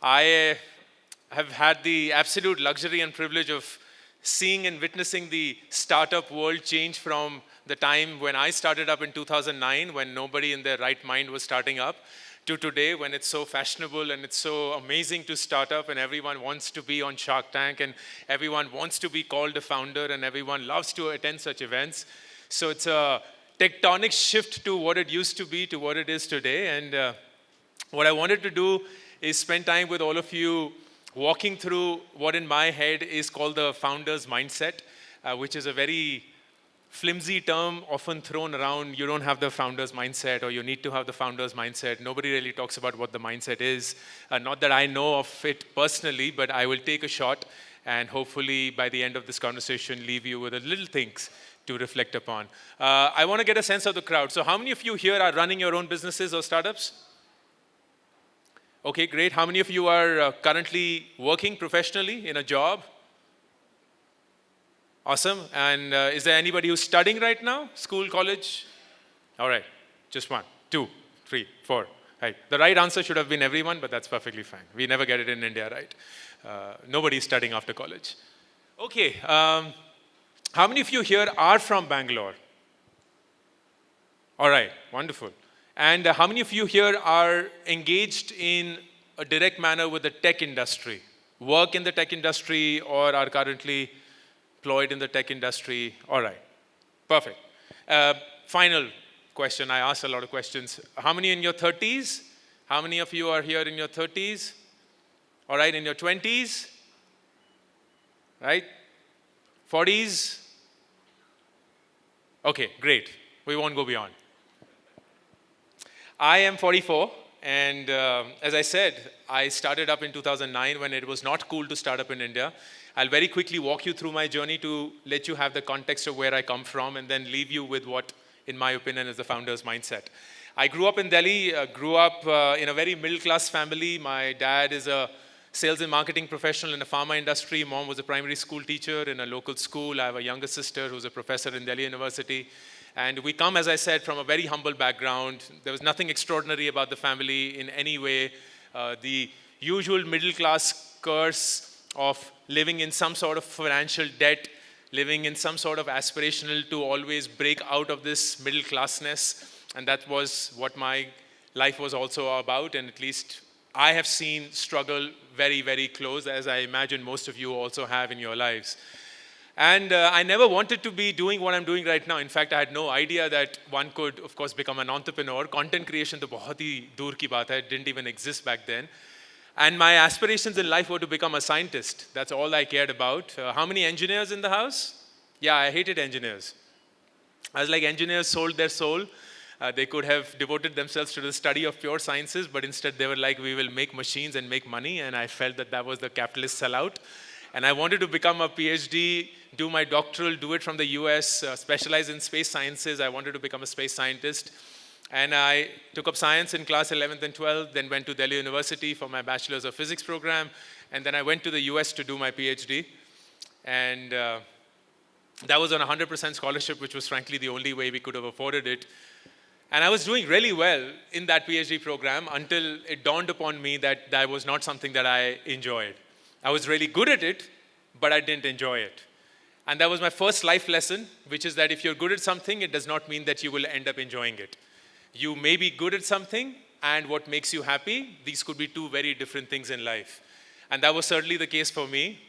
I have had the absolute luxury and privilege of seeing and witnessing the startup world change from the time when I started up in 2009, when nobody in their right mind was starting up, to today when it's so fashionable and it's so amazing to start up and everyone wants to be on Shark Tank and everyone wants to be called a founder and everyone loves to attend such events. So it's a tectonic shift to what it used to be to what it is today. And what I wanted to do is spend time with all of you walking through what in my head is called the founder's mindset, which is a very flimsy term often thrown around. You don't have the founder's mindset or you need to have the founder's mindset. Nobody really talks about what the mindset is. Not that I know of it personally, but I will take a shot and hopefully by the end of this conversation leave you with a little things to reflect upon. I want to get a sense of the crowd. So how many of you here are running your own businesses or startups? Okay, great. How many of you are currently working professionally in a job? Awesome. And is there anybody who's studying right now? School, college? All right. Just one, two, three, four. Right. The right answer should have been everyone, but that's perfectly fine. We never get it in India, right? Nobody's studying after college. Okay. How many of you here are from Bangalore? All right. Wonderful. And how many of you here are engaged in a direct manner with the tech industry? Work in the tech industry or are currently employed in the tech industry? All right, perfect. Final question, I asked a lot of questions. How many in your 30s? How many of you are here in your 30s? All right, in your 20s? Right? 40s? Okay, great. We won't go beyond. I am 44, and as I said, I started up in 2009 when it was not cool to start up in India. I'll very quickly walk you through my journey to let you have the context of where I come from and then leave you with what, in my opinion, is the founder's mindset. I grew up in Delhi, grew up in a very middle-class family. My dad is a sales and marketing professional in the pharma industry. Mom was a primary school teacher in a local school. I have a younger sister who's a professor in Delhi University. And we come, as I said, from a very humble background. There was nothing extraordinary about the family in any way. The usual middle-class curse of living in some sort of financial debt, living in some sort of aspirational to always break out of this middle-classness. And that was what my life was also about. And at least I have seen struggle very, very close, as I imagine most of you also have in your lives. And I never wanted to be doing what I'm doing right now. In fact, I had no idea that one could, of course, become an entrepreneur. Content creation to bahut hi dur ki baat hai. It didn't even exist back then. And my aspirations in life were to become a scientist. That's all I cared about. How many engineers in the house? Yeah, I hated engineers. I was like, engineers sold their soul. They could have devoted themselves to the study of pure sciences, but instead they were like, we will make machines and make money. And I felt that that was the capitalist sellout. And I wanted to become a PhD, do my doctoral, do it from the US, specialize in space sciences. I wanted to become a space scientist. And I took up science in class 11th and 12th, then went to Delhi University for my Bachelor's of Physics program. And then I went to the US to do my PhD. And that was on a 100% scholarship, which was frankly the only way we could have afforded it. And I was doing really well in that PhD program until it dawned upon me that that was not something that I enjoyed. I was really good at it, but I didn't enjoy it. And that was my first life lesson, which is that if you're good at something, it does not mean that you will end up enjoying it. You may be good at something, and what makes you happy, these could be two very different things in life. And that was certainly the case for me.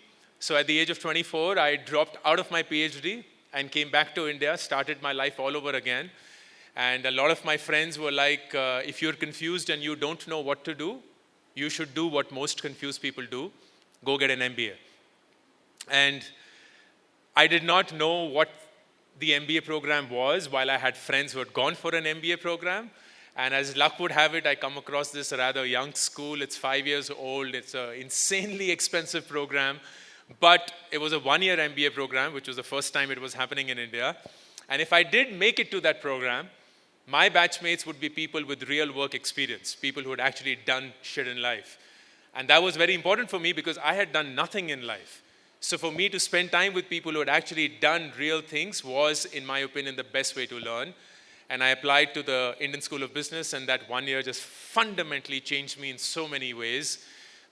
So at the age of 24, I dropped out of my PhD and came back to India, started my life all over again. And a lot of my friends were like, if you're confused and you don't know what to do, you should do what most confused people do. Go get an MBA. And I did not know what the MBA program was while I had friends who had gone for an MBA program. And as luck would have it, I come across this rather young school. It's 5 years old. It's an insanely expensive program. But it was a one-year MBA program, which was the first time it was happening in India. And if I did make it to that program, my batchmates would be people with real work experience, people who had actually done shit in life. And that was very important for me because I had done nothing in life. So for me to spend time with people who had actually done real things was, in my opinion, the best way to learn. And I applied to the Indian School of Business, and that 1 year just fundamentally changed me in so many ways.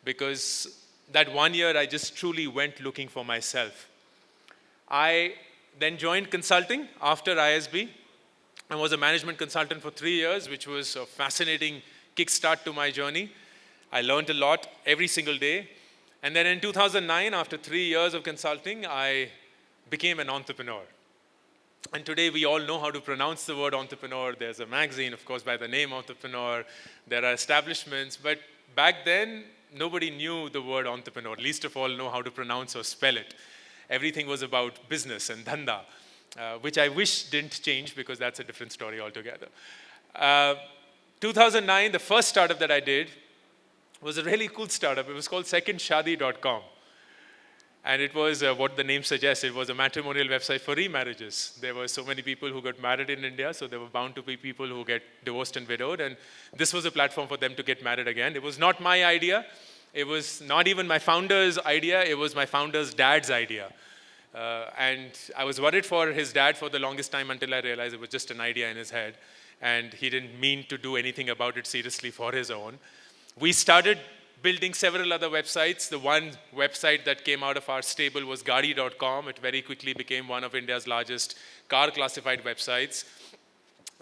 because that 1 year I just truly went looking for myself. I then joined consulting after ISB and was a management consultant for 3 years, which was a fascinating kickstart to my journey. I learned a lot every single day. And then in 2009, after 3 years of consulting, I became an entrepreneur. And today we all know how to pronounce the word entrepreneur. There's a magazine, of course, by the name Entrepreneur. There are establishments. But back then, nobody knew the word entrepreneur, least of all know how to pronounce or spell it. Everything was about business and dhanda, which I wish didn't change because that's a different story altogether. 2009, the first startup that I did was a really cool startup. It was called secondshadi.com. And it was what the name suggests. It was a matrimonial website for remarriages. There were so many people who got married in India, so there were bound to be people who get divorced and widowed. And this was a platform for them to get married again. It was not my idea. It was not even my founder's idea. It was my founder's dad's idea. And I was worried for his dad for the longest time until I realized it was just an idea in his head. And he didn't mean to do anything about it seriously for his own. We started building several other websites. The one website that came out of our stable was Gaadi.com. It very quickly became one of India's largest car classified websites.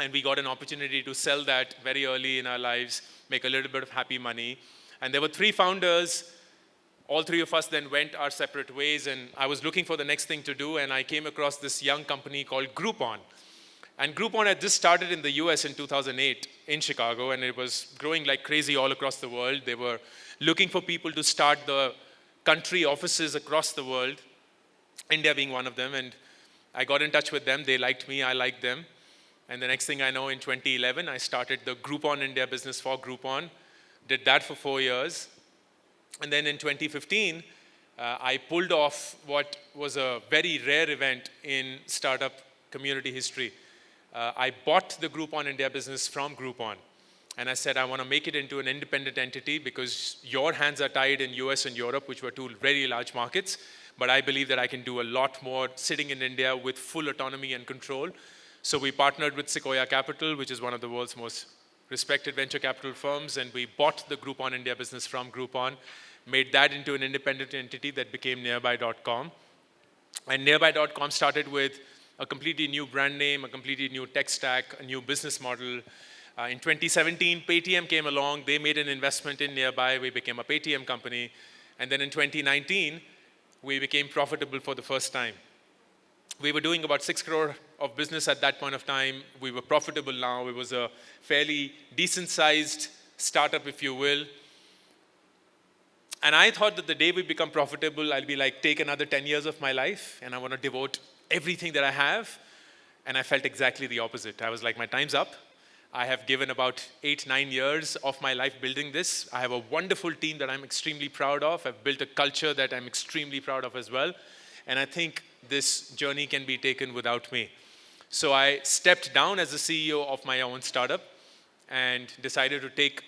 And we got an opportunity to sell that very early in our lives, make a little bit of happy money. And there were 3 founders. All 3 of us then went our separate ways. And I was looking for the next thing to do. And I came across this young company called Groupon. And Groupon had just started in the US in 2008 in Chicago. And it was growing like crazy all across the world. They were looking for people to start the country offices across the world, India being one of them. And I got in touch with them. They liked me. I liked them. And the next thing I know, in 2011, I started the Groupon India business for Groupon. Did that for 4 years. And then in 2015, I pulled off what was a very rare event in startup community history. I bought the Groupon India business from Groupon. And I said, I want to make it into an independent entity because your hands are tied in US and Europe, which were 2 very large markets. But I believe that I can do a lot more sitting in India with full autonomy and control. So we partnered with Sequoia Capital, which is one of the world's most respected venture capital firms. And we bought the Groupon India business from Groupon, made that into an independent entity that became Nearby.com. And Nearby.com started with a completely new brand name, a completely new tech stack, a new business model. In 2017, Paytm came along. They made an investment in Nearby. We became a Paytm company. And then in 2019, we became profitable for the first time. We were doing about 6 crore of business at that point of time. We were profitable now. It was a fairly decent-sized startup, if you will. And I thought that the day we become profitable, I'll be like, take another 10 years of my life, and I want to devote everything that I have. And I felt exactly the opposite. I was like, my time's up. I have given about 8-9 years of my life building this. I have a wonderful team that I'm extremely proud of. I've built a culture that I'm extremely proud of as well. And I think this journey can be taken without me. So I stepped down as the CEO of my own startup and decided to take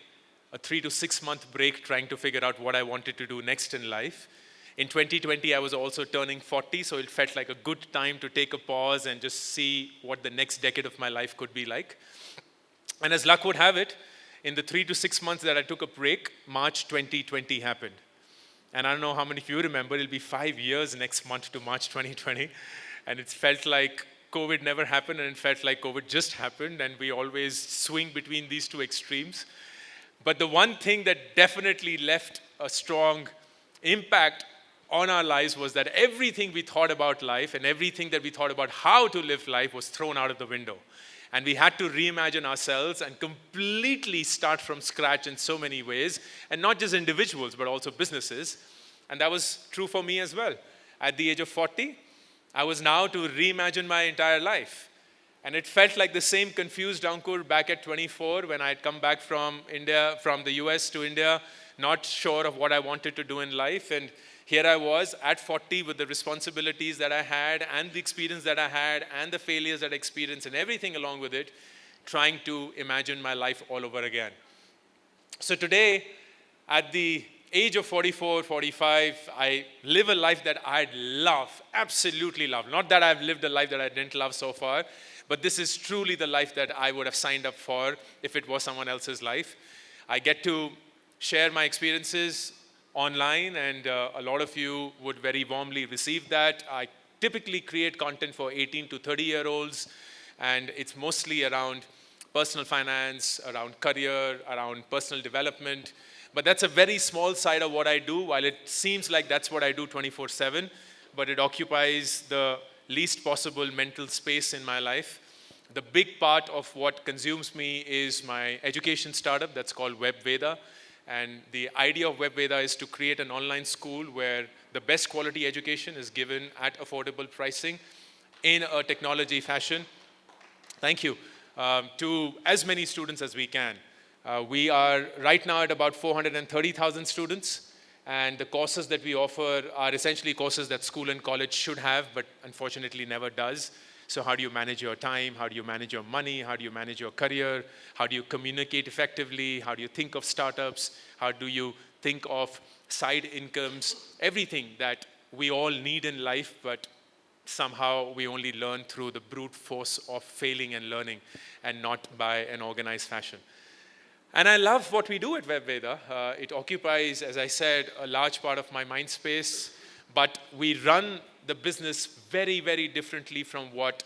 a 3 to 6 month break trying to figure out what I wanted to do next in life. In 2020, I was also turning 40, so it felt like a good time to take a pause and just see what the next decade of my life could be like. And as luck would have it, in the 3 to 6 months that I took a break, March 2020 happened. And I don't know how many of you remember, it'll be 5 years next month to March 2020. And it felt like COVID never happened, and it felt like COVID just happened, and we always swing between these 2 extremes. But the one thing that definitely left a strong impact on our lives was that everything we thought about life and everything that we thought about how to live life was thrown out of the window. And we had to reimagine ourselves and completely start from scratch in so many ways, and not just individuals, but also businesses. And that was true for me as well. At the age of 40, I was now to reimagine my entire life. And it felt like the same confused Ankur back at 24 when I had come back from India, from the US to India, not sure of what I wanted to do in life. And here I was at 40 with the responsibilities that I had and the experience that I had and the failures that I experienced and everything along with it, trying to imagine my life all over again. So today, at the age of 44, 45, I live a life that I love, absolutely love. Not that I've lived a life that I didn't love so far, but this is truly the life that I would have signed up for if it was someone else's life. I get to share my experiences online, and a lot of you would very warmly receive that. I typically create content for 18 to 30-year-olds, and it's mostly around personal finance, around career, around personal development. But that's a very small side of what I do, while it seems like that's what I do 24/7, but it occupies the least possible mental space in my life. The big part of what consumes me is my education startup that's called WebVeda. And the idea of WebVeda is to create an online school where the best quality education is given at affordable pricing in a technology fashion. Thank you. To as many students as we can. We are right now at about 430,000 students, and the courses that we offer are essentially courses that school and college should have, but unfortunately never does. So how do you manage your time? How do you manage your money? How do you manage your career? How do you communicate effectively? How do you think of startups? How do you think of side incomes? Everything that we all need in life, but somehow we only learn through the brute force of failing and learning, and not by an organized fashion. And I love what we do at WebVeda. It occupies, as I said, a large part of my mind space, but we run the business very, very differently from what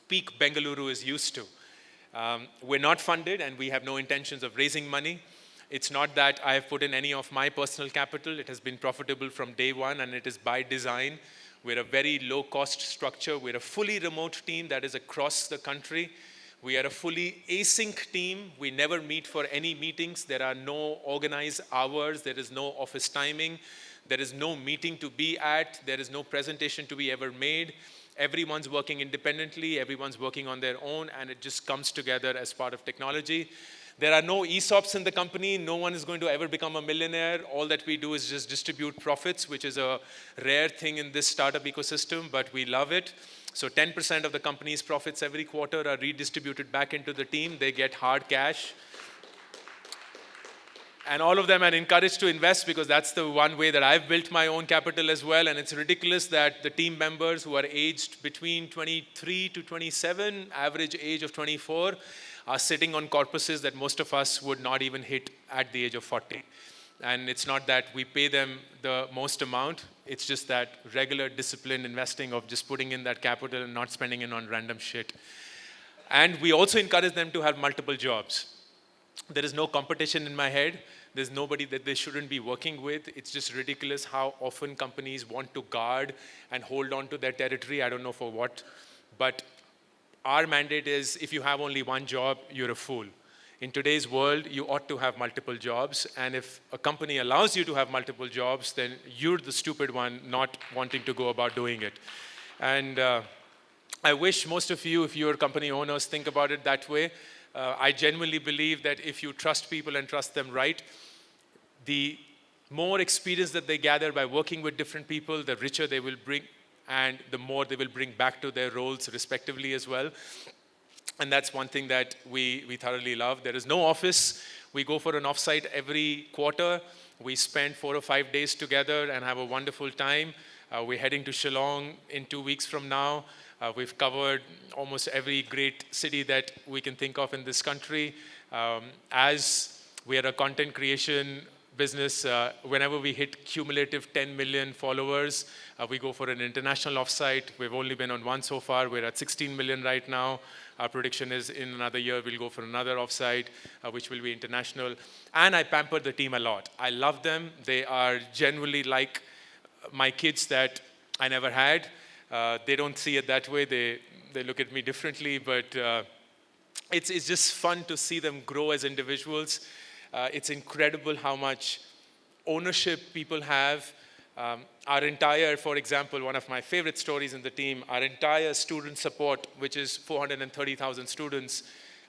peak Bengaluru is used to. We're not funded, and we have no intentions of raising money. It's not that I have put in any of my personal capital. It has been profitable from day one, and it is by design. We're a very low-cost structure. We're a fully remote team that is across the country. We are a fully async team. We never meet for any meetings. There are no organized hours. There is no office timing. There is no meeting to be at. There is no presentation to be ever made. Everyone's working independently. Everyone's working on their own, and it just comes together as part of technology. There are no ESOPs in the company. No one is going to ever become a millionaire. All that we do is just distribute profits, which is a rare thing in this startup ecosystem, but we love it. So 10% of the company's profits every quarter are redistributed back into the team. They get hard cash. And all of them are encouraged to invest, because that's the one way that I've built my own capital as well. And it's ridiculous that the team members who are aged between 23 to 27, average age of 24, are sitting on corpuses that most of us would not even hit at the age of 40. And it's not that we pay them the most amount. It's just that regular disciplined investing of just putting in that capital and not spending it on random shit. And we also encourage them to have multiple jobs. There is no competition in my head. There's nobody that they shouldn't be working with. It's just ridiculous how often companies want to guard and hold on to their territory. I don't know for what. But our mandate is, if you have only one job, you're a fool. In today's world, you ought to have multiple jobs. And if a company allows you to have multiple jobs, then you're the stupid one not wanting to go about doing it. And I wish most of you, if you're company owners, think about it that way. I genuinely believe that if you trust people and trust them right, the more experience that they gather by working with different people, the richer they will bring, and the more they will bring back to their roles respectively as well. And that's one thing that we thoroughly love. There is no office. We go for an offsite every quarter. We spend 4 or 5 days together and have a wonderful time. We're heading to Shillong in 2 weeks from now. We've covered almost every great city that we can think of in this country. As we are a content creation business, whenever we hit cumulative 10 million followers, we go for an international offsite. We've only been on one so far. We're at 16 million right now. Our prediction is in another year, we'll go for another offsite, which will be international. And I pamper the team a lot. I love them. They are genuinely like my kids that I never had. They don't see it that way. They look at me differently, but it's just fun to see them grow as individuals. It's incredible how much ownership people have. Our entire, for example, one of my favorite stories in the team, our entire student support, which is 430,000 students,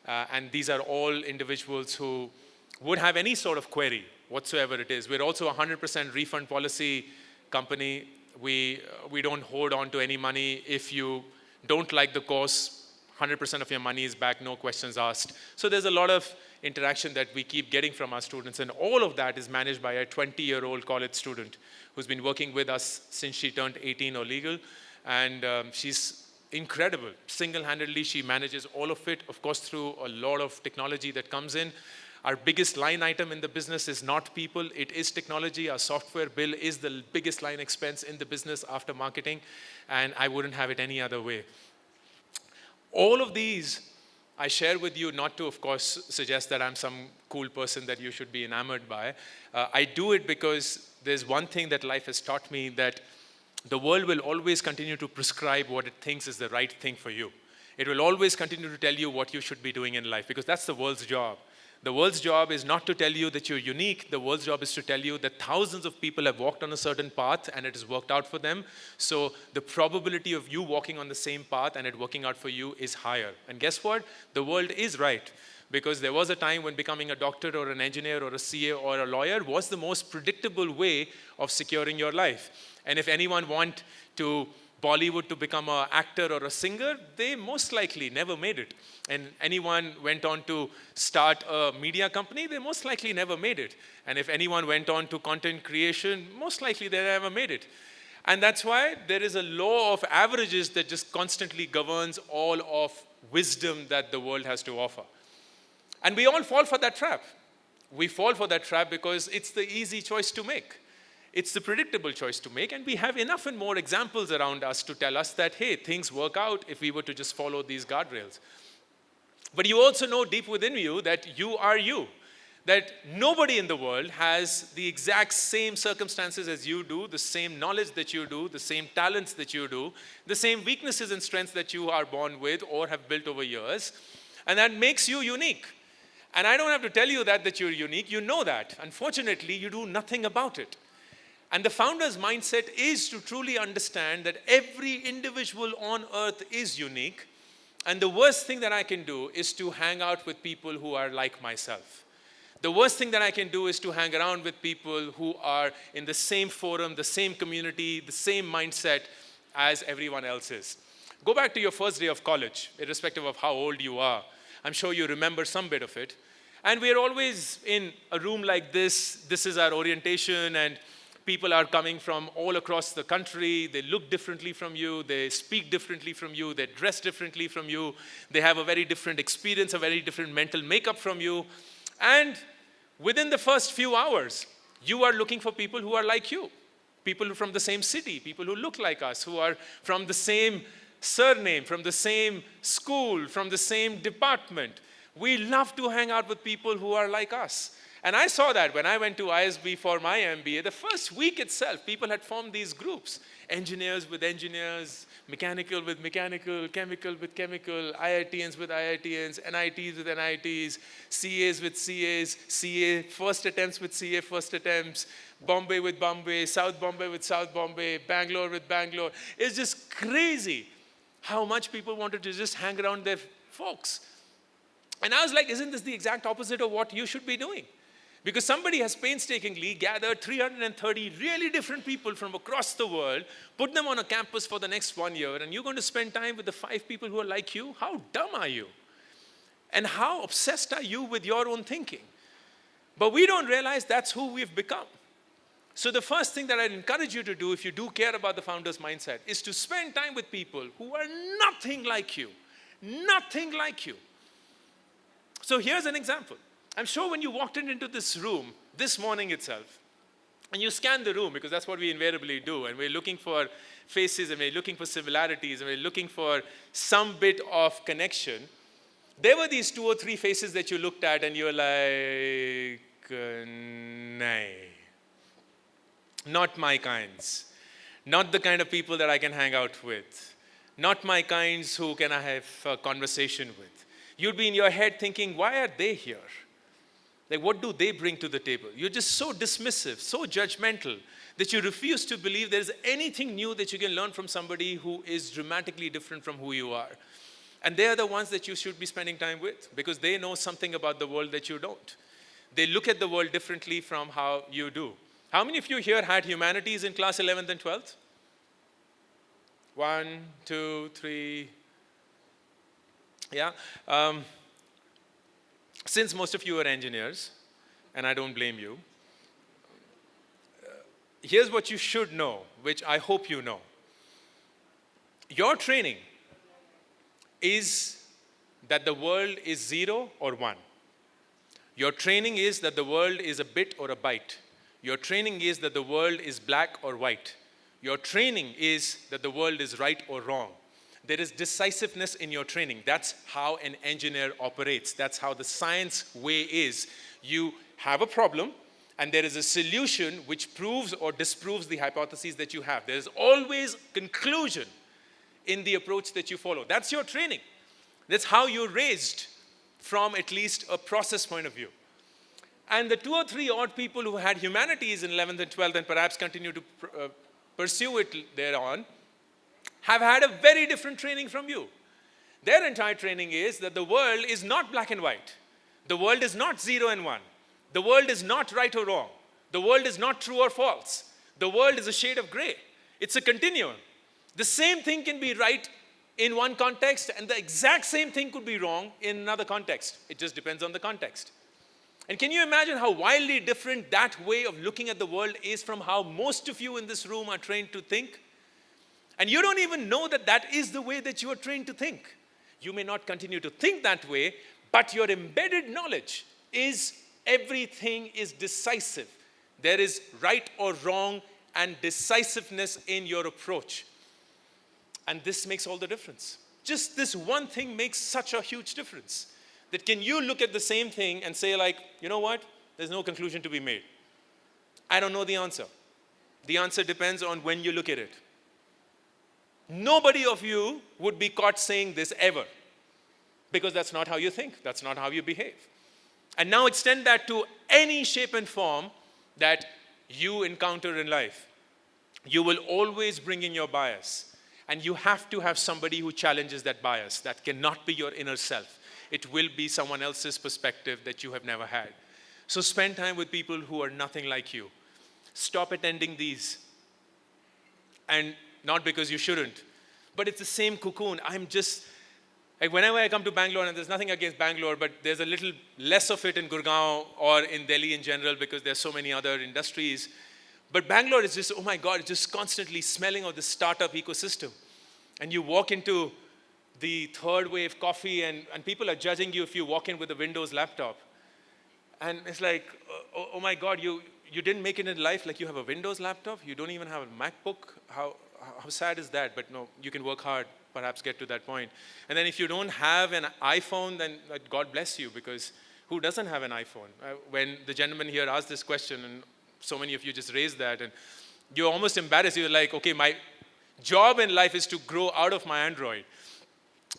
and these are all individuals who would have any sort of query whatsoever it is. We're also a 100% refund policy company. We don't hold on to any money. If you don't like the course, 100% of your money is back, no questions asked. So there's a lot of interaction that we keep getting from our students, and all of that is managed by a 20-year-old college student who's been working with us since she turned 18 or legal, and she's incredible. Single-handedly, she manages all of it, of course, through a lot of technology that comes in. Our biggest line item in the business is not people, it is technology. Our software bill is the biggest line expense in the business after marketing, and I wouldn't have it any other way. All of these I share with you not to, of course, suggest that I'm some cool person that you should be enamored by. I do it because there's one thing that life has taught me, that the world will always continue to prescribe what it thinks is the right thing for you. It will always continue to tell you what you should be doing in life, because that's the world's job. The world's job is not to tell you that you're unique. The world's job is to tell you that thousands of people have walked on a certain path and it has worked out for them. So the probability of you walking on the same path and it working out for you is higher. And guess what? The world is right. Because there was a time when becoming a doctor or an engineer or a CA or a lawyer was the most predictable way of securing your life. And if anyone want to Bollywood to become an actor or a singer, they most likely never made it. And anyone went on to start a media company, they most likely never made it. And if anyone went on to content creation, most likely they never made it. And that's why there is a law of averages that just constantly governs all of wisdom that the world has to offer. And we all fall for that trap. We fall for that trap because it's the easy choice to make. It's the predictable choice to make, and we have enough and more examples around us to tell us that, hey, things work out if we were to just follow these guardrails. But you also know deep within you that you are you, that nobody in the world has the exact same circumstances as you do, the same knowledge that you do, the same talents that you do, the same weaknesses and strengths that you are born with or have built over years, and that makes you unique. And I don't have to tell you that you're unique, you know that. Unfortunately, you do nothing about it. And the founder's mindset is to truly understand that every individual on earth is unique. And the worst thing that I can do is to hang out with people who are like myself. The worst thing that I can do is to hang around with people who are in the same forum, the same community, the same mindset as everyone else is. Go back to your first day of college, irrespective of how old you are. I'm sure you remember some bit of it. And we're always in a room like this. This is our orientation, and people are coming from all across the country. They look differently from you. They speak differently from you. They dress differently from you. They have a very different experience, a very different mental makeup from you. And within the first few hours, you are looking for people who are like you. People from the same city, people who look like us, who are from the same surname, from the same school, from the same department. We love to hang out with people who are like us. And I saw that when I went to ISB for my MBA. The first week itself, people had formed these groups. Engineers with engineers, mechanical with mechanical, chemical with chemical, IITians with IITians, NITs with NITs, CAs with CAs, CA first attempts with CA first attempts, Bombay with Bombay, South Bombay with South Bombay, Bangalore with Bangalore. It's just crazy how much people wanted to just hang around their folks. And I was like, isn't this the exact opposite of what you should be doing? Because somebody has painstakingly gathered 330 really different people from across the world, put them on a campus for the next 1 year, and you're going to spend time with the 5 people who are like you? How dumb are you? And how obsessed are you with your own thinking? But we don't realize that's who we've become. So the first thing that I'd encourage you to do, if you do care about the founder's mindset, is to spend time with people who are nothing like you. Nothing like you. So here's an example. I'm sure when you walked into this room this morning itself, and you scan the room, because that's what we invariably do, and we're looking for faces, and we're looking for similarities, and we're looking for some bit of connection, there were these 2 or 3 faces that you looked at, and you were like, nay, not my kinds, not the kind of people that I can hang out with, not my kinds who can I have a conversation with. You'd be in your head thinking, why are they here? Like, what do they bring to the table? You're just so dismissive, so judgmental, that you refuse to believe there's anything new that you can learn from somebody who is dramatically different from who you are. And they are the ones that you should be spending time with, because they know something about the world that you don't. They look at the world differently from how you do. How many of you here had humanities in class 11th and 12th? 1, 2, 3. Yeah. Since most of you are engineers, and I don't blame you, here's what you should know, which I hope you know. Your training is that the world is 0 or 1. Your training is that the world is a bit or a byte. Your training is that the world is black or white. Your training is that the world is right or wrong. There is decisiveness in your training. That's how an engineer operates. That's how the science way is. You have a problem, and there is a solution which proves or disproves the hypotheses that you have. There is always conclusion in the approach that you follow. That's your training. That's how you're raised from at least a process point of view. And the 2 or 3 odd people who had humanities in 11th and 12th and perhaps continue to pursue it thereon have had a very different training from you. Their entire training is that the world is not black and white. The world is not 0 and 1. The world is not right or wrong. The world is not true or false. The world is a shade of gray. It's a continuum. The same thing can be right in one context, and the exact same thing could be wrong in another context. It just depends on the context. And can you imagine how wildly different that way of looking at the world is from how most of you in this room are trained to think? And you don't even know that that is the way that you are trained to think. You may not continue to think that way, but your embedded knowledge is everything is decisive. There is right or wrong and decisiveness in your approach. And this makes all the difference. Just this one thing makes such a huge difference. That can you look at the same thing and say like, you know what? There's no conclusion to be made. I don't know the answer. The answer depends on when you look at it. Nobody of you would be caught saying this ever. Because that's not how you think. That's not how you behave. And now extend that to any shape and form that you encounter in life. You will always bring in your bias. And you have to have somebody who challenges that bias. That cannot be your inner self. It will be someone else's perspective that you have never had. So spend time with people who are nothing like you. Stop attending these. And not because you shouldn't, but it's the same cocoon. I'm just, like whenever I come to Bangalore, and there's nothing against Bangalore, but there's a little less of it in Gurgaon or in Delhi in general because there's so many other industries. But Bangalore is just, oh my God, it's just constantly smelling of the startup ecosystem. And you walk into the third wave coffee and people are judging you if you walk in with a Windows laptop. And it's like, oh my God, you didn't make it in life, like you have a Windows laptop? You don't even have a MacBook? How sad is that? But no, you can work hard, perhaps get to that point. And then if you don't have an iPhone, then God bless you, because who doesn't have an iPhone? When the gentleman here asked this question, and so many of you just raised that, and you're almost embarrassed. You're like, okay, my job in life is to grow out of my Android.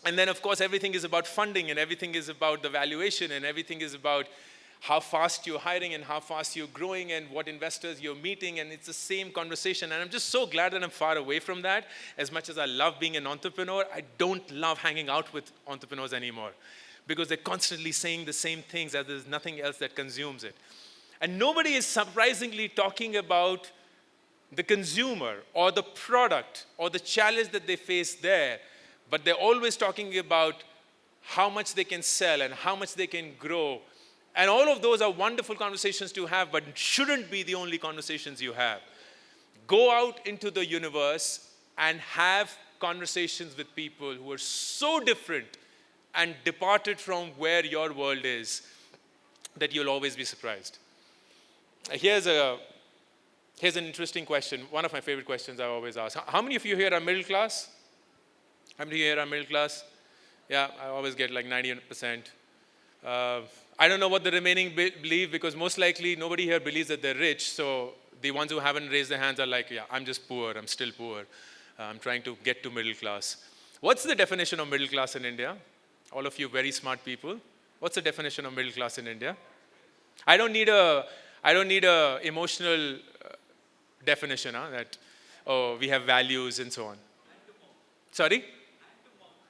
And then, of course, everything is about funding, and everything is about the valuation, and everything is about how fast you're hiring and how fast you're growing and what investors you're meeting, and it's the same conversation. And I'm just so glad that I'm far away from that. As much as I love being an entrepreneur, I don't love hanging out with entrepreneurs anymore because they're constantly saying the same things as there's nothing else that consumes it. And nobody is surprisingly talking about the consumer or the product or the challenge that they face there, but they're always talking about how much they can sell and how much they can grow. And all of those are wonderful conversations to have, but shouldn't be the only conversations you have. Go out into the universe and have conversations with people who are so different and departed from where your world is that you'll always be surprised. Here's an interesting question. One of my favorite questions I always ask. How many of you here are middle class? How many here are middle class? Yeah, I always get like 90%. I don't know what the remaining believe, because most likely nobody here believes that they're rich. So the ones who haven't raised their hands are like, yeah, I'm just poor. I'm still poor. I'm trying to get to middle class. What's the definition of middle class in India? All of you very smart people. What's the definition of middle class in India? I don't need a emotional definition that, oh, we have values and so on. Sorry?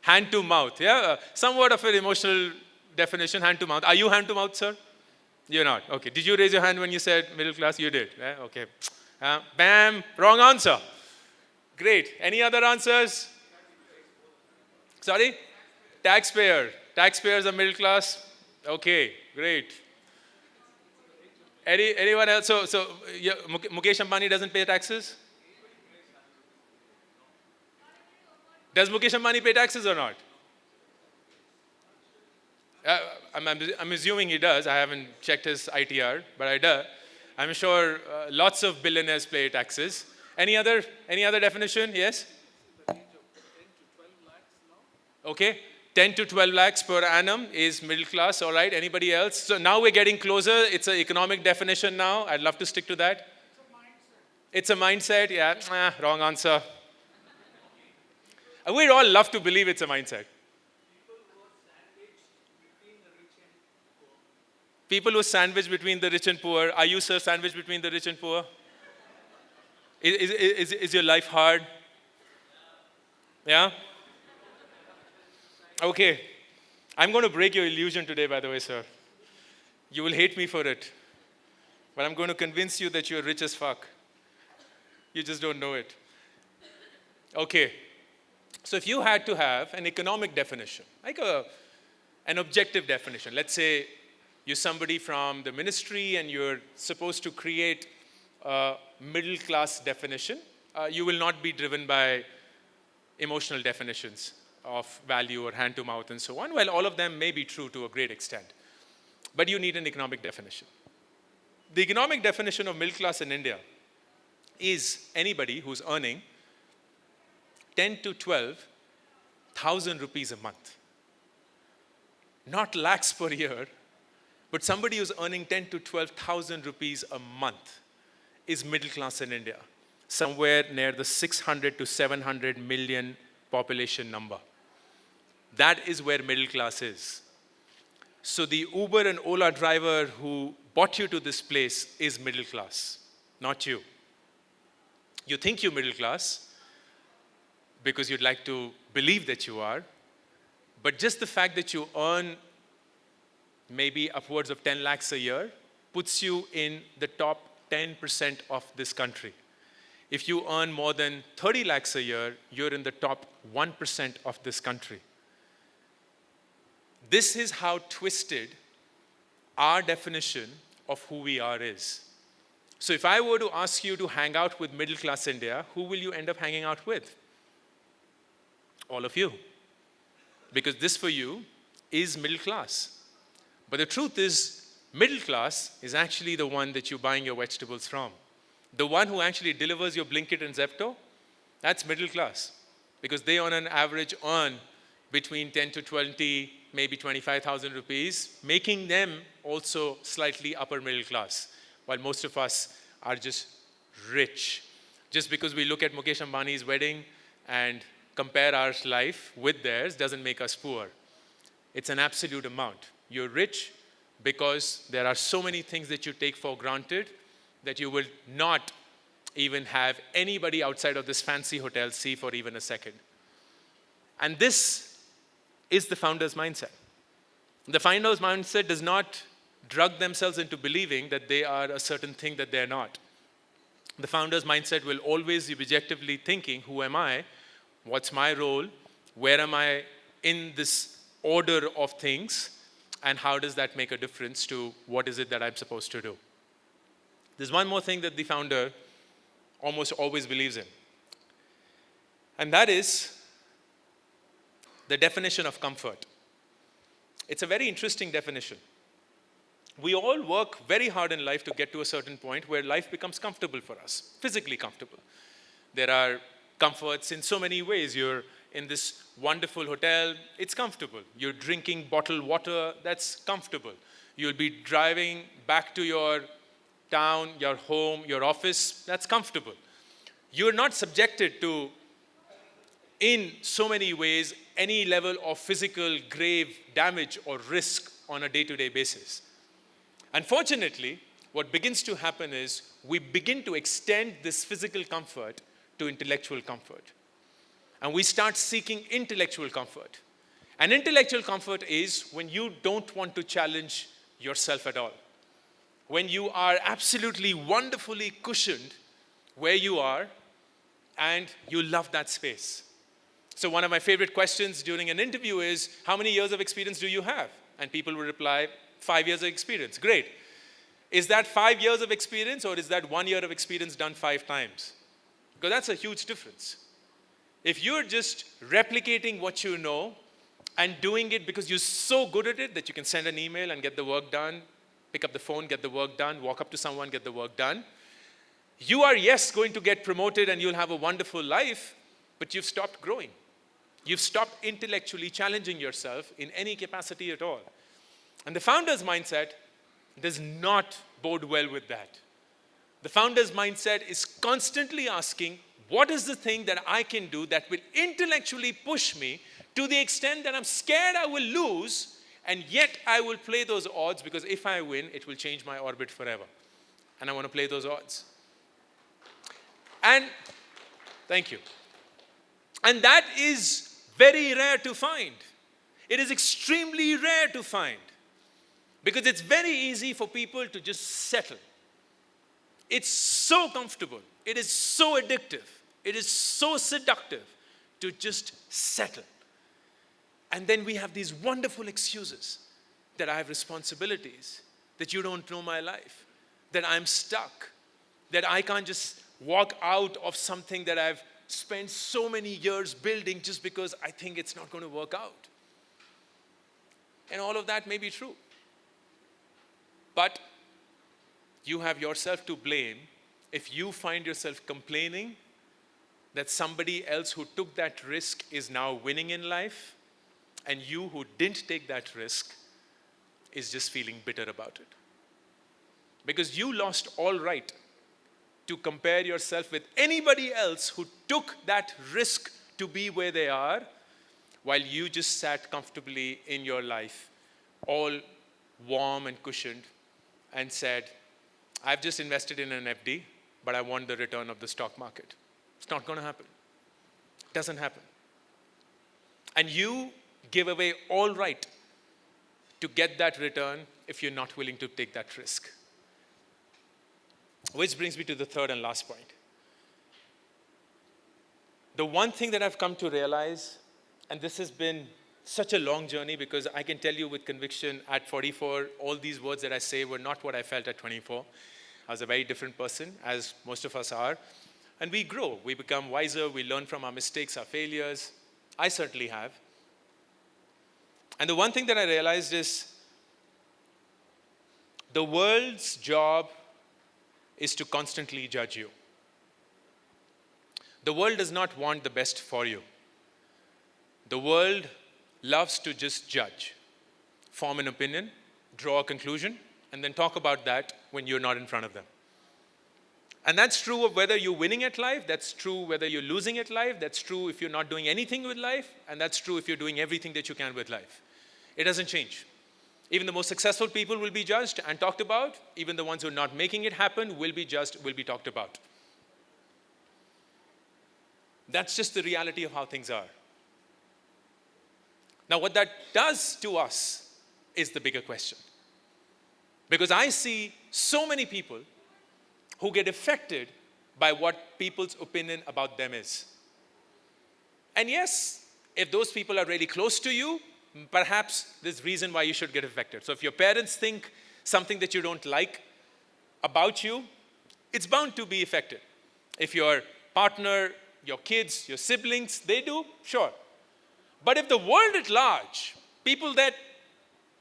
Hand to mouth. Yeah, somewhat of an emotional definition, hand to mouth. Are you hand to mouth, sir? You're not. Okay. Did you raise your hand when you said middle class? You did. Yeah? Okay. Bam. Wrong answer. Great. Any other answers? Sorry? Taxpayer. Taxpayers are middle class? Okay. Great. Anyone else? So Mukesh Ambani doesn't pay taxes? Does Mukesh Ambani pay taxes or not? Uh, I'm assuming he does. I haven't checked his ITR, but I do. I'm sure lots of billionaires pay taxes. Any other definition? Yes? Okay. 10 to 12 lakhs per annum is middle class. All right. Anybody else? So now we're getting closer. It's an economic definition now. I'd love to stick to that. It's a mindset. Yeah. Wrong answer. We'd all love to believe it's a mindset. People who sandwich between the rich and poor. Are you, sir, sandwiched between the rich and poor? Is your life hard? Yeah? Okay. I'm going to break your illusion today, by the way, sir. You will hate me for it. But I'm going to convince you that you're rich as fuck. You just don't know it. Okay. So if you had to have an economic definition, like an objective definition, let's say you're somebody from the ministry and you're supposed to create a middle class definition, you will not be driven by emotional definitions of value or hand to mouth and so on. Well, all of them may be true to a great extent. But you need an economic definition. The economic definition of middle class in India is anybody who's earning 10 to 12,000 rupees a month. Not lakhs per year, but somebody who's earning 10 to 12,000 rupees a month is middle class in India, somewhere near the 600 to 700 million population number. That is where middle class is. So the Uber and Ola driver who brought you to this place is middle class, not you. You think you're middle class because you'd like to believe that you are, but just the fact that you earn maybe upwards of 10 lakhs a year puts you in the top 10% of this country. If you earn more than 30 lakhs a year, you're in the top 1% of this country. This is how twisted our definition of who we are is. So if I were to ask you to hang out with middle class India, who will you end up hanging out with? All of you. Because this for you is middle class. But the truth is, middle class is actually the one that you're buying your vegetables from. The one who actually delivers your Blinkit and Zepto, that's middle class. Because they on an average earn between 10 to 20, maybe 25,000 rupees, making them also slightly upper middle class. While most of us are just rich. Just because we look at Mukesh Ambani's wedding and compare our life with theirs doesn't make us poor. It's an absolute amount. You're rich because there are so many things that you take for granted that you will not even have anybody outside of this fancy hotel see for even a second. And this is the founder's mindset. The founder's mindset does not drug themselves into believing that they are a certain thing that they're not. The founder's mindset will always be objectively thinking, who am I? What's my role? Where am I in this order of things? And how does that make a difference to what is it that I'm supposed to do? There's one more thing that the founder almost always believes in. And that is the definition of comfort. It's a very interesting definition. We all work very hard in life to get to a certain point where life becomes comfortable for us, physically comfortable. There are comforts in so many ways. You're in this wonderful hotel, it's comfortable. You're drinking bottled water, that's comfortable. You'll be driving back to your town, your home, your office, that's comfortable. You're not subjected to, in so many ways, any level of physical grave damage or risk on a day-to-day basis. Unfortunately, what begins to happen is we begin to extend this physical comfort to intellectual comfort. And we start seeking intellectual comfort. And intellectual comfort is when you don't want to challenge yourself at all. When you are absolutely wonderfully cushioned where you are and you love that space. So one of my favorite questions during an interview is, how many years of experience do you have? And people will reply, 5 years of experience. Great. Is that 5 years of experience or is that 1 year of experience done 5 times? Because that's a huge difference. If you're just replicating what you know and doing it because you're so good at it that you can send an email and get the work done, pick up the phone, get the work done, walk up to someone, get the work done. You are, yes, going to get promoted and you'll have a wonderful life, but you've stopped growing. You've stopped intellectually challenging yourself in any capacity at all. And the founder's mindset does not bode well with that. The founder's mindset is constantly asking, what is the thing that I can do that will intellectually push me to the extent that I'm scared I will lose, and yet I will play those odds because if I win, it will change my orbit forever. And I want to play those odds. And thank you. And that is very rare to find. It is extremely rare to find because it's very easy for people to just settle. It's so comfortable. It is so addictive. It is so seductive to just settle. And then we have these wonderful excuses that I have responsibilities, that you don't know my life, that I'm stuck, that I can't just walk out of something that I've spent so many years building just because I think it's not going to work out. And all of that may be true. But you have yourself to blame if you find yourself complaining that somebody else who took that risk is now winning in life, and you who didn't take that risk is just feeling bitter about it. Because you lost all right to compare yourself with anybody else who took that risk to be where they are, while you just sat comfortably in your life, all warm and cushioned, and said, I've just invested in an FD, but I want the return of the stock market. It's not going to happen. It doesn't happen. And you give away all right to get that return if you're not willing to take that risk. Which brings me to the third and last point. The one thing that I've come to realize, and this has been such a long journey because I can tell you with conviction at 44, all these words that I say were not what I felt at 24. I was a very different person, as most of us are. And we grow, we become wiser, we learn from our mistakes, our failures. I certainly have. And the one thing that I realized is the world's job is to constantly judge you. The world does not want the best for you. The world loves to just judge, form an opinion, draw a conclusion, and then talk about that when you're not in front of them. And that's true of whether you're winning at life, that's true whether you're losing at life, that's true if you're not doing anything with life, and that's true if you're doing everything that you can with life. It doesn't change. Even the most successful people will be judged and talked about. Even the ones who are not making it happen will be judged, will be talked about. That's just the reality of how things are. Now, what that does to us is the bigger question. Because I see so many people who get affected by what people's opinion about them is. And yes, if those people are really close to you, perhaps there's reason why you should get affected. So if your parents think something that you don't like about you, it's bound to be affected. If your partner, your kids, your siblings, they do, sure. But if the world at large, people that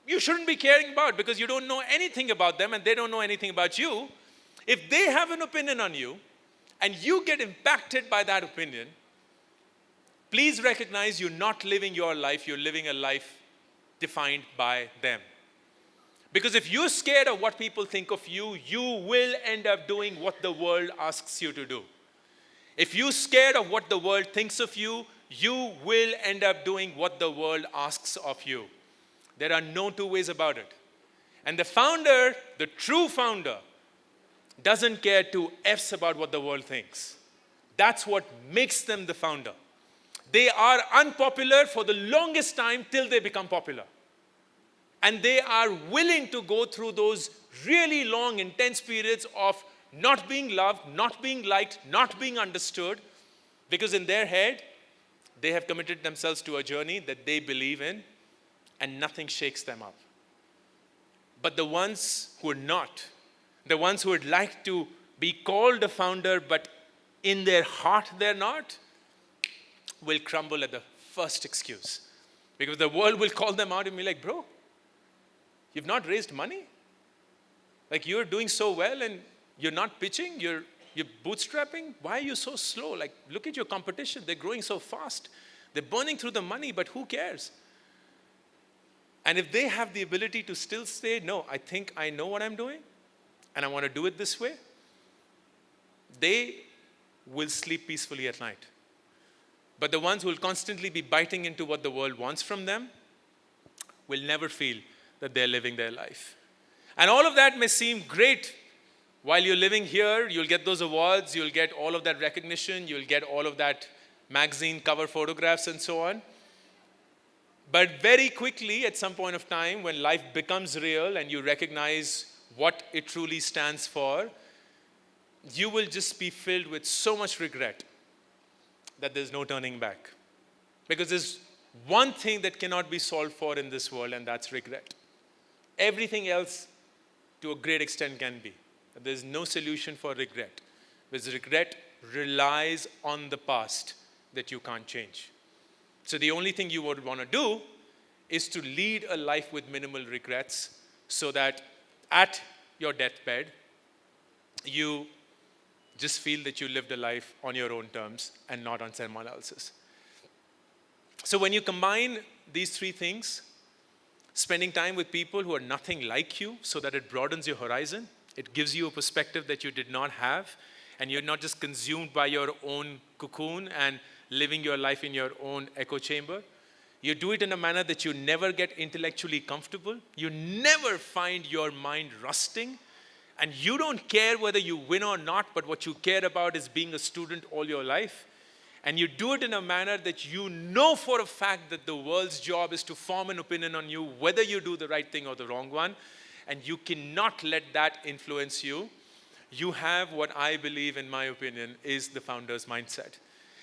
you shouldn't be caring about because you don't know anything about them and they don't know anything about you, if they have an opinion on you and you get impacted by that opinion, please recognize you're not living your life, you're living a life defined by them. Because if you're scared of what people think of you, you will end up doing what the world asks you to do. If you're scared of what the world thinks of you, you will end up doing what the world asks of you. There are no two ways about it. And the founder, the true founder, doesn't care two F's about what the world thinks. That's what makes them the founder. They are unpopular for the longest time till they become popular. And they are willing to go through those really long, intense periods of not being loved, not being liked, not being understood, because in their head, they have committed themselves to a journey that they believe in, and nothing shakes them up. But the ones who are not, the ones who would like to be called a founder, but in their heart they're not, will crumble at the first excuse. Because the world will call them out and be like, bro, you've not raised money? Like, you're doing so well and you're not pitching, you're bootstrapping? Why are you so slow? Like, look at your competition. They're growing so fast. They're burning through the money, but who cares? And if they have the ability to still say, no, I think I know what I'm doing and I want to do it this way, they will sleep peacefully at night. But the ones who will constantly be biting into what the world wants from them will never feel that they're living their life. And all of that may seem great. While you're living here, you'll get those awards, you'll get all of that recognition, you'll get all of that magazine cover photographs and so on. But very quickly, at some point of time, when life becomes real and you recognize what it truly stands for, you will just be filled with so much regret that there's no turning back. Because there's one thing that cannot be solved for in this world, and that's regret. Everything else, to a great extent, can be. There's no solution for regret. Because regret relies on the past that you can't change. So the only thing you would want to do is to lead a life with minimal regrets so that at your deathbed, you just feel that you lived a life on your own terms and not on someone else's. So when you combine these three things, spending time with people who are nothing like you so that it broadens your horizon, it gives you a perspective that you did not have, and you're not just consumed by your own cocoon and living your life in your own echo chamber. You do it in a manner that you never get intellectually comfortable. You never find your mind rusting. And you don't care whether you win or not, but what you care about is being a student all your life. And you do it in a manner that you know for a fact that the world's job is to form an opinion on you, whether you do the right thing or the wrong one. And you cannot let that influence you. You have what I believe, in my opinion, is the founder's mindset.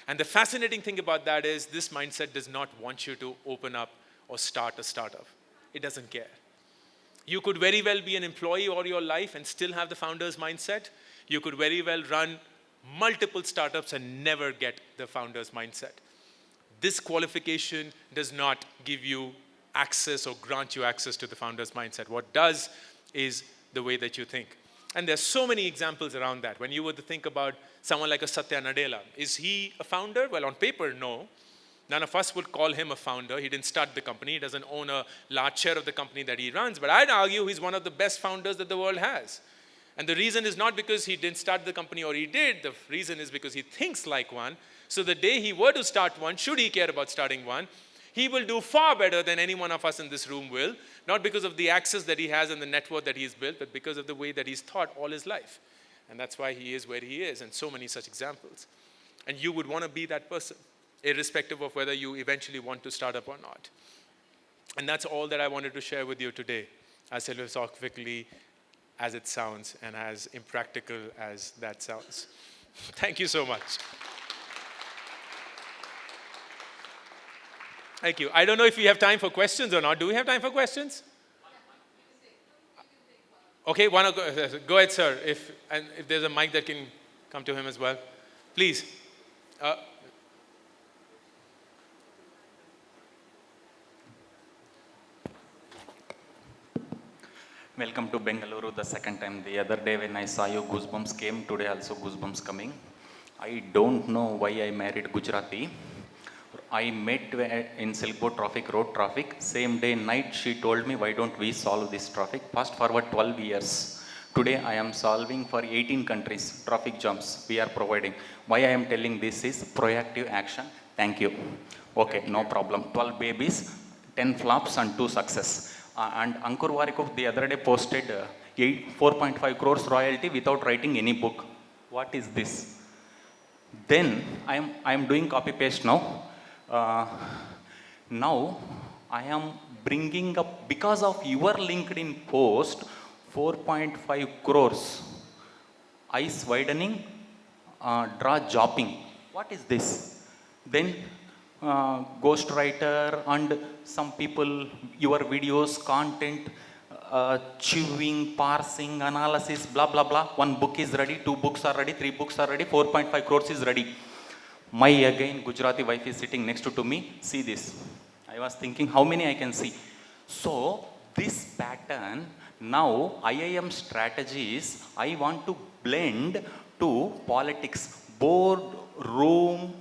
And the fascinating thing about that is this mindset does not want you to open up or start a startup. It doesn't care. You could very well be an employee all your life and still have the founder's mindset. You could very well run multiple startups and never get the founder's mindset. This qualification does not give you access or grant you access to the founder's mindset. What does is the way that you think. And there's so many examples around that. When you were to think about someone like a Satya Nadella, is he a founder? Well, on paper, no. None of us would call him a founder. He didn't start the company. He doesn't own a large share of the company that he runs. But I'd argue he's one of the best founders that the world has. And the reason is not because he didn't start the company or he did. The reason is because he thinks like one. So the day he were to start one, should he care about starting one, he will do far better than any one of us in this room will. Not because of the access that he has and the network that he's built, but because of the way that he's thought all his life. And that's why he is where he is, and so many such examples. And you would want to be that person, irrespective of whether you eventually want to start up or not. And that's all that I wanted to share with you today, as philosophically as it sounds and as impractical as that sounds. Thank you so much. Thank you. I don't know if we have time for questions or not. Do we have time for questions? Okay, go ahead, sir. If there's a mic that can come to him as well. Please. Welcome to Bengaluru the second time. The other day when I saw you, goosebumps came. Today also goosebumps coming. I don't know why I married Gujarati. I met in Silkboard traffic, road traffic. Same day, night, she told me, why don't we solve this traffic? Fast forward 12 years. Today, I am solving for 18 countries, traffic jumps we are providing. Why I am telling this is proactive action. Thank you. Okay, no problem. 12 babies, 10 flops and 2 success. And Ankur Warikoo the other day posted 4.5 crores royalty without writing any book. What is this? Then, I am doing copy paste now. Now I am bringing up, because of your LinkedIn post, 4.5 crores, eyes widening, draw jopping. What is this? Then ghostwriter and some people, your videos, content, chewing, parsing, analysis, blah, blah, blah. 1 book is ready, 2 books are ready, 3 books are ready, 4.5 crores is ready. My again Gujarati wife is sitting next to me. See this. I was thinking how many I can see. So this pattern, now IIM strategies, I want to blend to politics, board room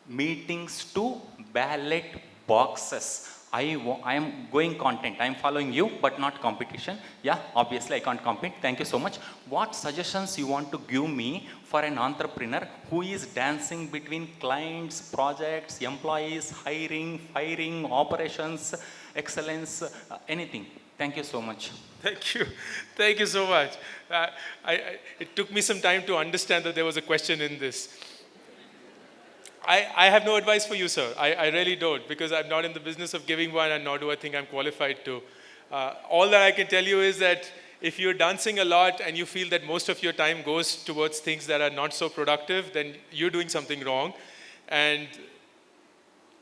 meetings to ballot boxes. I am going content. I am following you, but not competition. Yeah, obviously I can't compete. Thank you so much. What suggestions you want to give me for an entrepreneur who is dancing between clients, projects, employees, hiring, firing, operations, excellence, anything? Thank you so much. Thank you. Thank you so much. It took me some time to understand that there was a question in this. I have no advice for you, sir. I really don't, because I'm not in the business of giving one, and nor do I think I'm qualified to. All that I can tell you is that if you're dancing a lot and you feel that most of your time goes towards things that are not so productive, then you're doing something wrong. And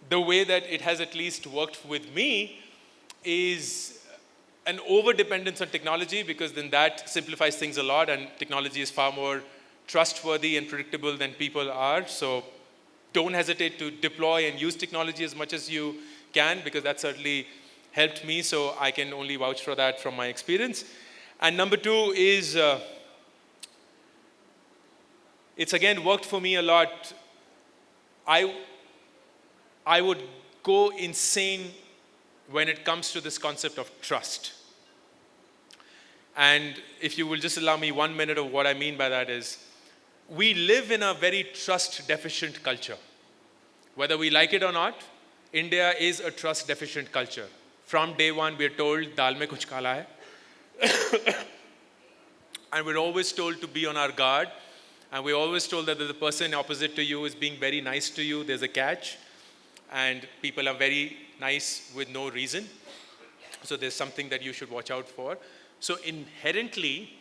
the way that it has at least worked with me is an over-dependence on technology, because then that simplifies things a lot, and technology is far more trustworthy and predictable than people are. So don't hesitate to deploy and use technology as much as you can, because that certainly helped me. So I can only vouch for that from my experience. And number two is, it's again worked for me a lot. I would go insane when it comes to this concept of trust. And if you will just allow me 1 minute of what I mean by that is, we live in a very trust-deficient culture. Whether we like it or not, India is a trust-deficient culture. From day one, we are told, "Dal mein kuch kala hai." And we're always told to be on our guard. And we're always told that the person opposite to you is being very nice to you. There's a catch. And people are very nice with no reason. So there's something that you should watch out for. So inherently,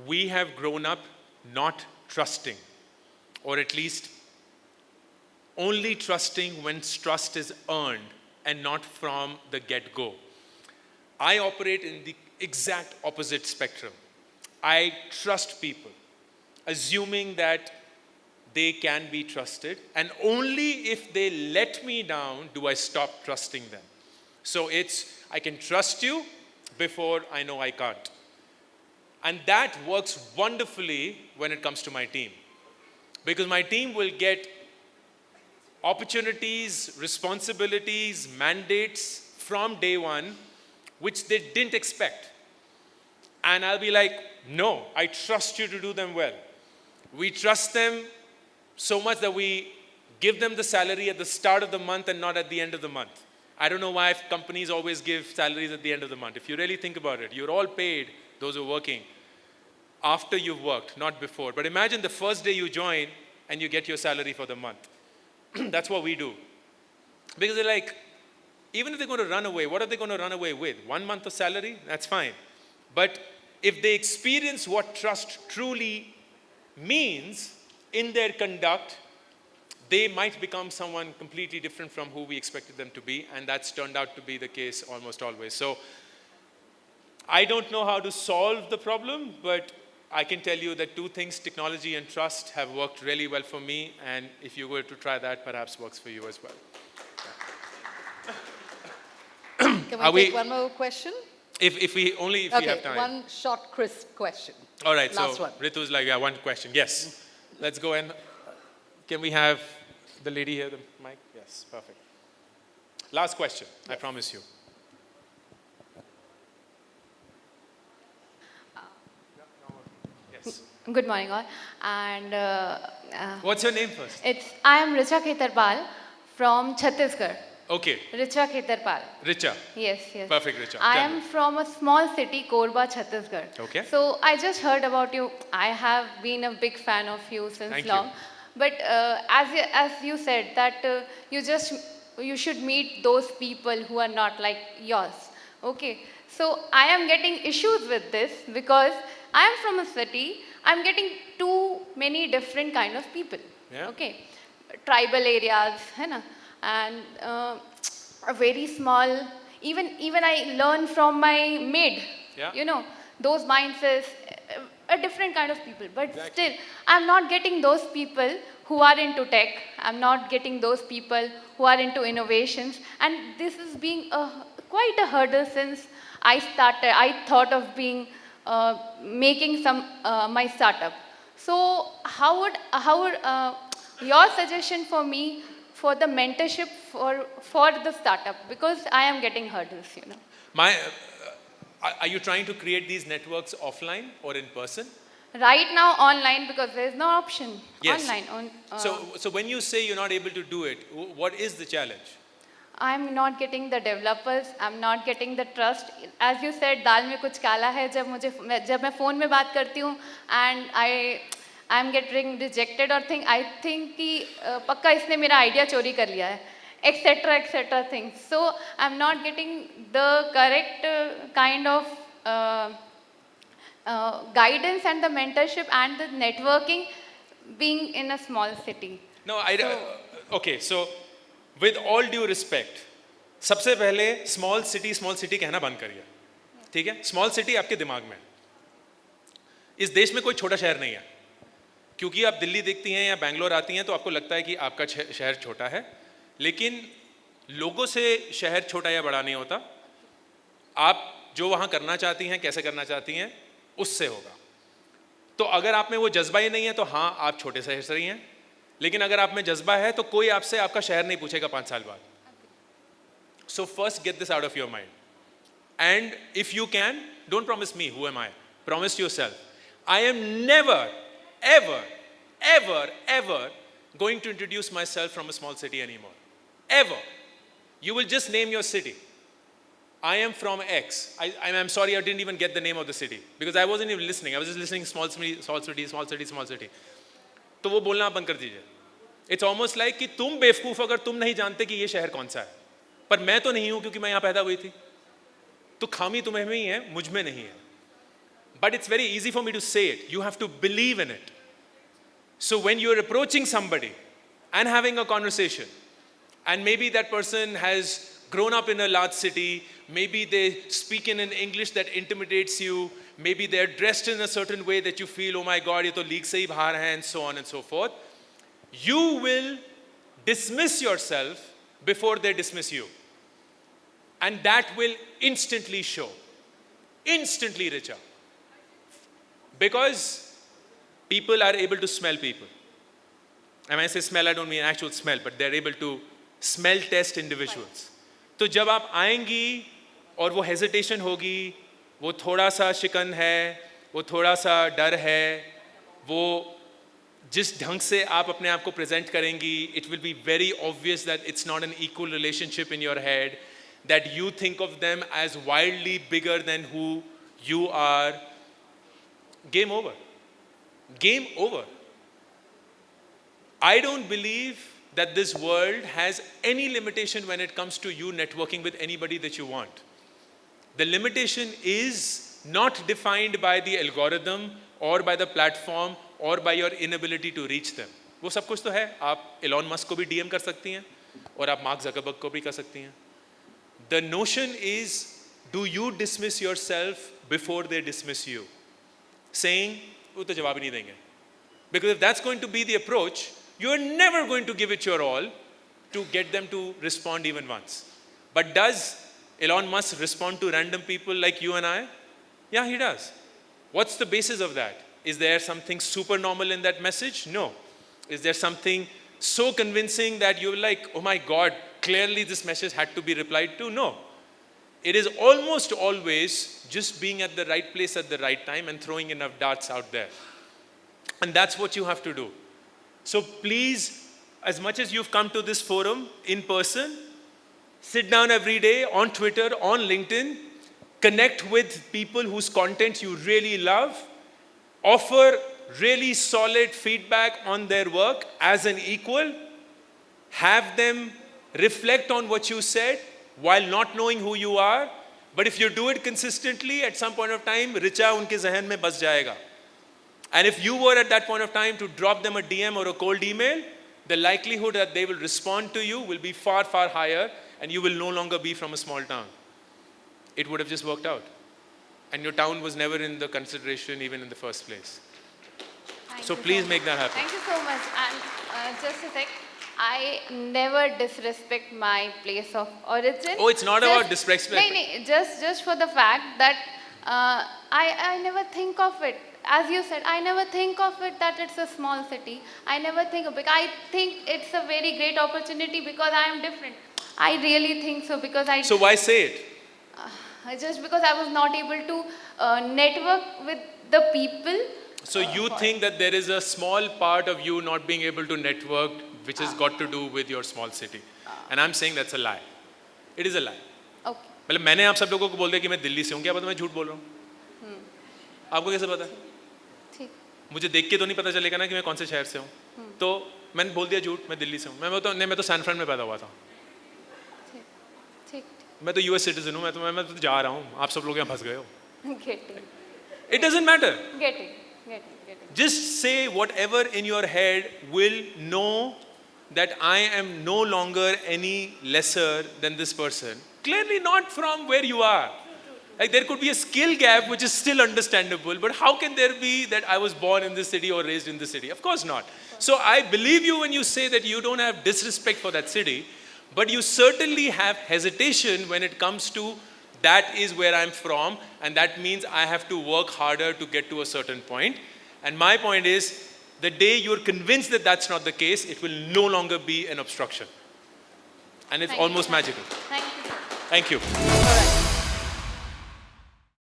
we have grown up not trusting, or at least only trusting when trust is earned and not from the get-go. I operate in the exact opposite spectrum. I trust people, assuming that they can be trusted, and only if they let me down do I stop trusting them. So it's, I can trust you before I know I can't. And that works wonderfully when it comes to my team. Because my team will get opportunities, responsibilities, mandates from day one, which they didn't expect. And I'll be like, no, I trust you to do them well. We trust them so much that we give them the salary at the start of the month and not at the end of the month. I don't know why companies always give salaries at the end of the month. If you really think about it, you're all paid, those who are working, after you've worked, not before. But imagine the first day you join and you get your salary for the month. That's what we do. Because they're like, even if they're going to run away, what are they going to run away with? 1 month of salary? That's fine. But if they experience what trust truly means in their conduct, they might become someone completely different from who we expected them to be, and that's turned out to be the case almost always. So I don't know how to solve the problem, but I can tell you that two things, technology and trust, have worked really well for me, and if you were to try that, perhaps works for you as well. Can we take one more question? If we have time. One short, crisp question. All right, Last so one. Ritu's like, yeah, one question. Yes. Let's go and can we have the lady here, the mic? Yes, perfect. Last question, I promise you. Yes. Good morning, all. And What's your name first? I am Richa Khetarpal from Chhattisgarh. Okay. Richa Khetarpal. Richa. Yes, yes. Perfect, Richa. I Tell am me. from a small city, Korba, Chhattisgarh. Okay. So I just heard about you. I have been a big fan of you since Thank you. long. But as you said that you should meet those people who are not like yours. Okay. So I am getting issues with this because I am from a city. I'm getting too many different kind of people. Yeah. Okay. Tribal areas, hai na? And a very small, even I learn from my maid, Yeah. you know, those mindsets, a different kind of people. But Exactly. still, I'm not getting those people who are into tech I'm not getting those people who are into innovations. And this is being quite a hurdle since I thought of making my startup. So how would your suggestion for me for the mentorship for the startup, because I am getting hurdles, you know. Are you trying to create these networks offline or in person? Right now online, because there is no option. Yes. Online. So when you say you're not able to do it, what is the challenge? I'm not getting the developers. I'm not getting the trust. As you said, दाल में कुछ काला है. जब मैं phone में बात करती हूँ and I'm getting rejected or I think कि पक्का इसने मेरा idea चोरी कर लिया है, etc. things. So I'm not getting the correct kind of guidance and the mentorship and the networking being in a small city. No, okay, so with all due respect, सबसे पहले small city कहना बंद करिए, ठीक है? Small city आपके दिमाग में, इस देश में कोई छोटा शहर नहीं है, क्योंकि आप दिल्ली देखती हैं या बैंगलोर आती हैं तो आपको लगता है कि आपका शहर छोटा है, लेकिन लोगों से शहर छोटा या बड़ा नहीं होता, आप जो वहाँ करना चाहती हैं, कैसे करना चाहती हैं, उससे होगा। तो अगर आप में वो जज्बा ही नहीं है तो हाँ, आप छोटे शहर से ही हैं, लेकिन अगर आप में जज्बा है तो कोई आपसे आपका शहर नहीं पूछेगा 5 साल बाद। So first get this out of your mind, and if you can, don't promise me, who am I? Promise yourself, I am never, ever going to introduce myself from a small city anymore, ever. You will just name your city. I am from X. I'm sorry, I didn't even get the name of the city because I wasn't even listening. I was just listening small city. तो वो बोलना बंद कर दीजिए. It's almost like कि तुम बेवकूफ अगर तुम नहीं जानते कि ये शहर कौन सा है, पर मैं तो नहीं हूं क्योंकि मैं यहाँ पैदा हुई थी, तो खामी तुम्हें में ही है, मुझ में नहीं है. But it's very easy for me to say it. You have to believe in it. So when you're approaching somebody and having a conversation, and maybe that person has grown up in a large city, maybe they speak in an English that intimidates you, maybe they're dressed in a certain way that you feel, oh my God, ये तो league से ही बाहर है, and so on and so forth. You will dismiss yourself before they dismiss you. And that will instantly show. Instantly, Richa. Because people are able to smell people. And when I say smell, I don't mean actual smell, but they're able to smell test individuals. तो जब आप आएंगी और वो hesitation होगी, वो थोड़ा सा शिकन है, वो थोड़ा सा डर है, वो जिस ढंग से आप अपने आप को present करेंगी, it will be very obvious that it's not an equal relationship in your head, that you think of them as wildly bigger than who you are. Game over. Game over. I don't believe that this world has any limitation when it comes to you networking with anybody that you want. The limitation is not defined by the algorithm or by the platform or by your inability to reach them. वो सब कुछ तो है, आप Elon Musk को भी DM कर सकती हैं और आप मार्क ज़करबर्ग को भी कर सकती हैं. The notion is, do you dismiss yourself before they dismiss you? Saying, वो तो जवाब ही नहीं देंगे. Because if that's going to be the approach, you're never going to give it your all to get them to respond even once. But does Elon Musk respond to random people like you and I? Yeah, he does. What's the basis of that? Is there something super normal in that message? No. Is there something so convincing that you're like, oh my God, clearly this message had to be replied to? No. It is almost always just being at the right place at the right time and throwing enough darts out there. And that's what you have to do. So please, as much as you've come to this forum in person, sit down every day on Twitter, on LinkedIn, connect with people whose content you really love, offer really solid feedback on their work as an equal, have them reflect on what you said while not knowing who you are. But if you do it consistently, at some point of time, Richa unke zehen mein bas jayega. And if you were at that point of time to drop them a DM or a cold email, the likelihood that they will respond to you will be far, far higher, and you will no longer be from a small town. It would have just worked out. And your town was never in the consideration even in the first place. So please make that happen. Thank you so much. And just a sec. I never disrespect my place of origin. Oh, it's not about disrespect. Just for the fact that I never think of it. As you said, I never think of it that it's a small city. I never think of it. I think it's a very great opportunity because I am different. I really think so because So why say it? just because I was not able to network with the people. So you think that there is a small part of you not being able to network which has got to do with your small city. And I'm saying that's a lie. It is a lie. Okay. मतलब मैंने आप सब लोगों को बोल दिया कि मैं दिल्ली से हूँ, क्या पता मैं झूठ बोल रहा हूँ? आपको कैसे पता? ठीक. मुझे देख के तो नहीं पता चलेगा ना कि मैं कौन से शहर से हूँ. तो मैंने बोल दिया झूठ, मैं दिल्ली से हूँ. मैं तो सैन फ्रान में पैदा हुआ था. ठीक. मैं तो यूएस सिटीजन हूँ, मैं तो जा रहा हूँ. आप सब लोग यहाँ फंस गए हो. Getting. It doesn't matter. Getting. Just say whatever in your head will know that I am no longer any lesser than this person. Clearly not from where you are. Like there could be a skill gap which is still understandable, but how can there be that I was born in this city or raised in this city? Of course not. So I believe you when you say that you don't have disrespect for that city, but you certainly have hesitation when it comes to that is where I'm from, and that means I have to work harder to get to a certain point. And my point is, the day you're convinced that that's not the case, it will no longer be an obstruction. And it's almost magical. Thank you. Thank you.